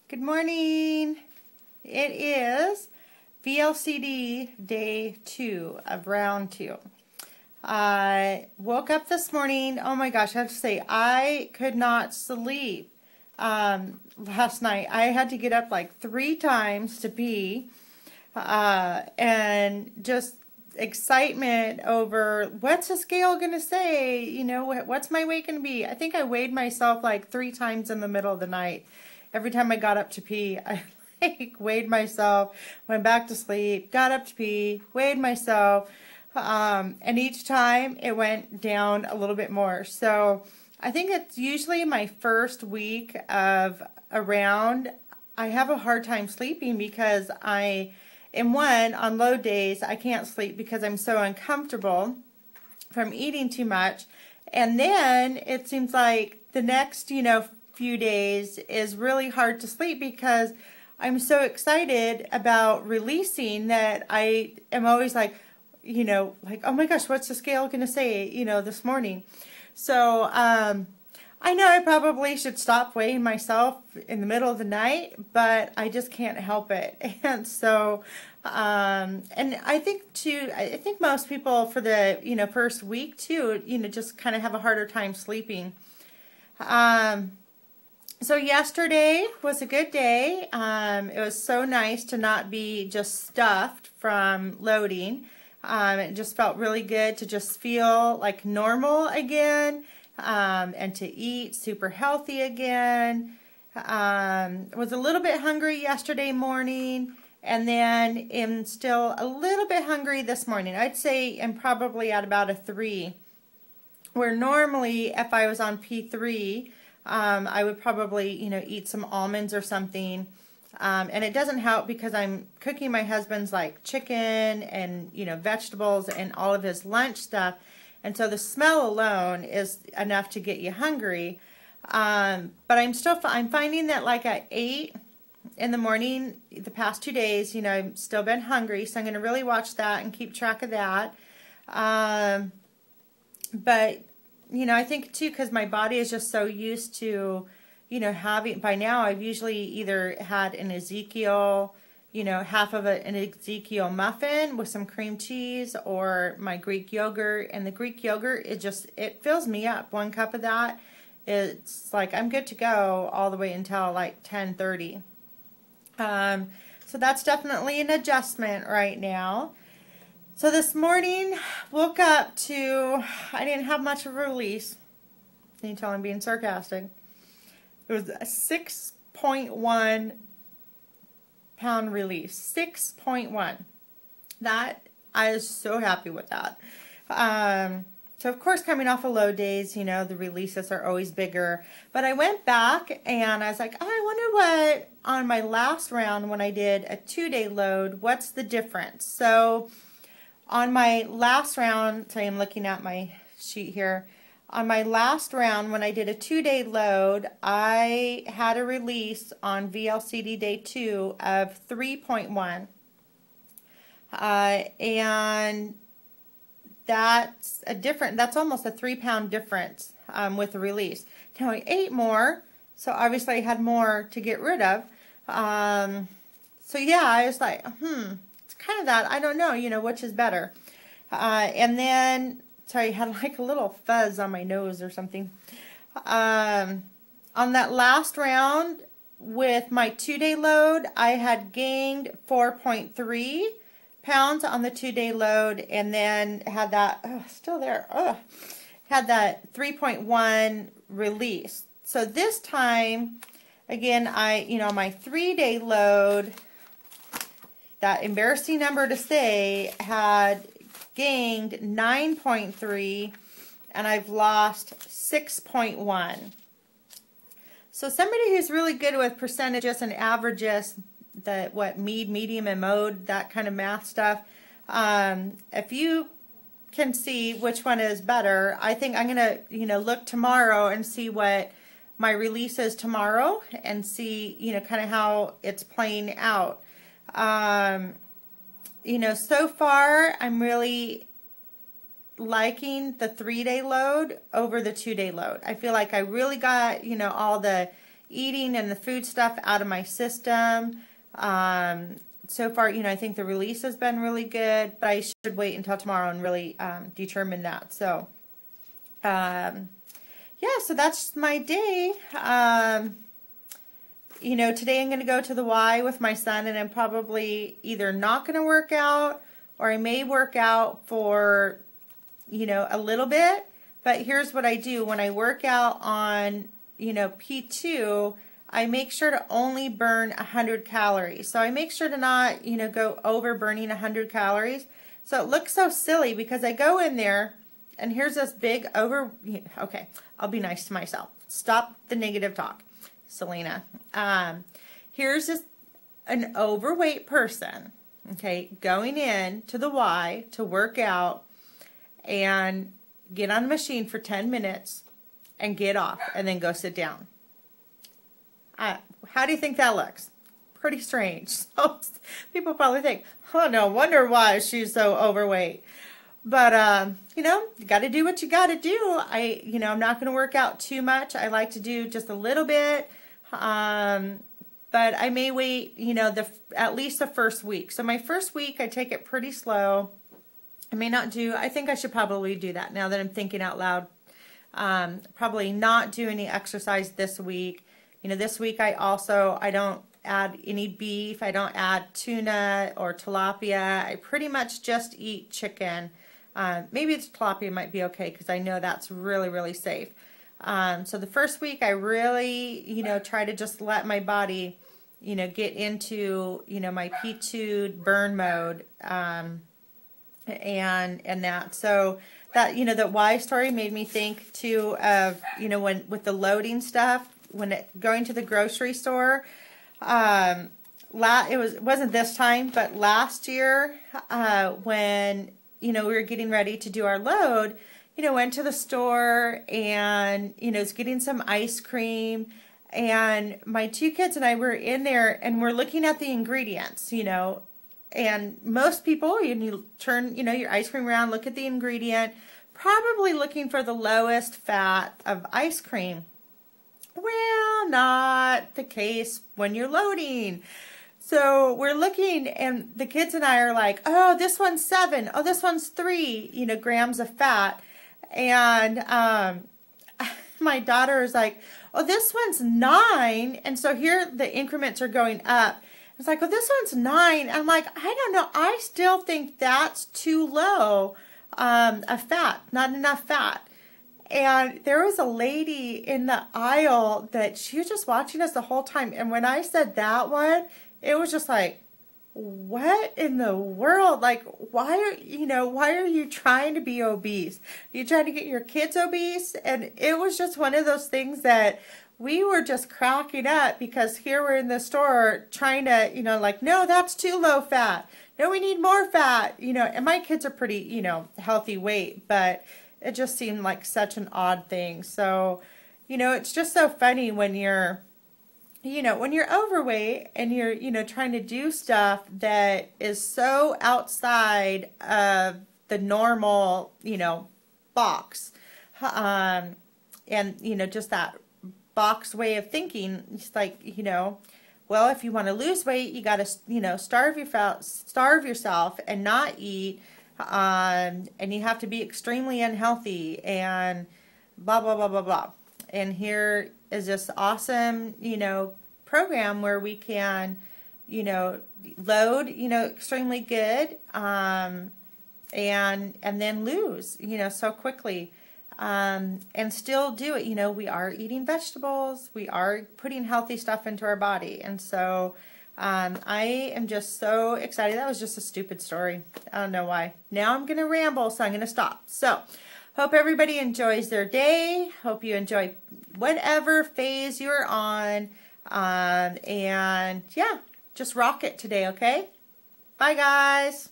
Good morning. It is VLCD day 2 of round 2. I woke up this morning. Oh my gosh, I have to say, I could not sleep last night. I had to get up like 3 times to pee, and just excitement over what's the scale going to say, you know, what's my weight going to be. I think I weighed myself like 3 times in the middle of the night. Every time I got up to pee, I weighed myself, went back to sleep, got up to pee, weighed myself, and each time it went down a little bit more. So I think it's usually my first week of around, I have a hard time sleeping because on low days, I can't sleep because I'm so uncomfortable from eating too much. And then it seems like the next, few days is really hard to sleep because I'm so excited about releasing that I am always like, oh my gosh, what's the scale going to say, this morning? So I know I probably should stop weighing myself in the middle of the night, but I just can't help it. And so, and I think too, I think most people for the, first week too, just kind of have a harder time sleeping. So yesterday was a good day. It was so nice to not be just stuffed from loading. It just felt really good to just feel like normal again, and to eat super healthy again. Was a little bit hungry yesterday morning, and then am still a little bit hungry this morning. I'd say I'm probably at about a 3, where normally if I was on P3, I would probably, eat some almonds or something. And it doesn't help because I'm cooking my husband's like chicken and, vegetables and all of his lunch stuff. And so the smell alone is enough to get you hungry. But I'm finding that like at 8 in the morning, the past 2 days, I've still been hungry. So I'm going to really watch that and keep track of that. But I think too, because my body is just so used to, having, by now I've usually either had an Ezekiel, half of an Ezekiel muffin with some cream cheese, or my Greek yogurt. And the Greek yogurt, it fills me up. 1 cup of that, it's like I'm good to go all the way until like 10:30. So that's definitely an adjustment right now. So this morning, woke up to, I didn't have much of a release. Can you tell I'm being sarcastic? It was a 6.1 pound release. 6.1. That, I was so happy with that. So of course, coming off of low days, the releases are always bigger. But I went back and I was like, oh, I wonder what, on my last round when I did a 2-day load, what's the difference? So on my last round, so I'm looking at my sheet here. On my last round, when I did a 2-day load, I had a release on VLCD day 2 of 3.1. And that's that's almost a 3-pound difference with the release. Now I ate more, so obviously I had more to get rid of. So yeah, I was like, kind of that, I don't know, which is better. And then, sorry, I had like a little fuzz on my nose or something. On that last round with my 2-day load, I had gained 4.3 pounds on the 2-day load, and then had that, still there, had that 3.1 release. So this time, again, my 3-day load, that embarrassing number to say, had gained 9.3, and I've lost 6.1. So somebody who's really good with percentages and averages, medium, and mode, that kind of math stuff, if you can see which one is better, I think I'm going to, look tomorrow and see what my release is tomorrow and see, kind of how it's playing out. So far I'm really liking the 3-day load over the 2-day load. I feel like I really got, all the eating and the food stuff out of my system. So far, you know, I think the release has been really good, but I should wait until tomorrow and really determine that. So, yeah, so that's my day. You know, today I'm going to go to the Y with my son, and I'm probably either not going to work out, or I may work out for, you know, a little bit. But here's what I do. When I work out on, you know, P2, I make sure to only burn 100 calories. So I make sure to not, you know, go over burning 100 calories. So it looks so silly because I go in there and here's this big okay, I'll be nice to myself. Stop the negative talk, Selena. Here's just an overweight person, okay, going in to the Y to work out and get on a machine for 10 minutes and get off and then go sit down. How do you think that looks? Pretty strange. So people probably think, oh, no wonder why she's so overweight. But, you know, you got to do what you got to do. You know, I'm not going to work out too much. I like to do just a little bit. But I may wait, you know, at least the first week. So my first week, I take it pretty slow. I may not do, I think I should probably do that now that I'm thinking out loud. Probably not do any exercise this week. You know, this week I don't add any beef. I don't add tuna or tilapia. I pretty much just eat chicken. Maybe the tilapia might be okay because I know that's really, really safe. So the first week I really, you know, try to just let my body, you know, get into, you know, my P2 burn mode. And that, so that, you know, the Y story made me think too of, you know, when with the loading stuff, going to the grocery store, it wasn't this time, but last year, when, you know, we were getting ready to do our load, you know, went to the store and, you know, was getting some ice cream, and my two kids and I were in there and we're looking at the ingredients, you know. And most people, you turn, you know, your ice cream around, look at the ingredient, probably looking for the lowest fat of ice cream. Well, not the case when you're loading. So we're looking, and the kids and I are like, oh, this one's 7. Oh, this one's 3, you know, grams of fat. And my daughter is like, oh, this one's 9. And so here the increments are going up. It's like, oh, this one's 9. I'm like, I don't know. I still think that's too low of fat, not enough fat. And there was a lady in the aisle that she was just watching us the whole time. And when I said that one, it was just like, what in the world? Like, why are you trying to be obese? Are you trying to get your kids obese? And it was just one of those things that we were just cracking up, because here we're in the store trying to, you know, like, no, that's too low fat. No, we need more fat, you know, and my kids are pretty, you know, healthy weight, but it just seemed like such an odd thing. So, you know, it's just so funny when you're, you know, when you're overweight and you're, you know, trying to do stuff that is so outside of the normal, you know, box. And, you know, just that box way of thinking. It's like, you know, well, if you want to lose weight, you got to, you know, starve yourself and not eat. And you have to be extremely unhealthy and blah, blah, blah, blah, blah. And here is this awesome, you know, program where we can, you know, load, you know, extremely good, and then lose, you know, so quickly, and still do it. You know, we are eating vegetables, we are putting healthy stuff into our body. And so, I am just so excited. That was just a stupid story. I don't know why. Now I'm going to ramble, so I'm going to stop. So, hope everybody enjoys their day. Hope you enjoy whatever phase you're on. And yeah, just rock it today, okay? Bye, guys.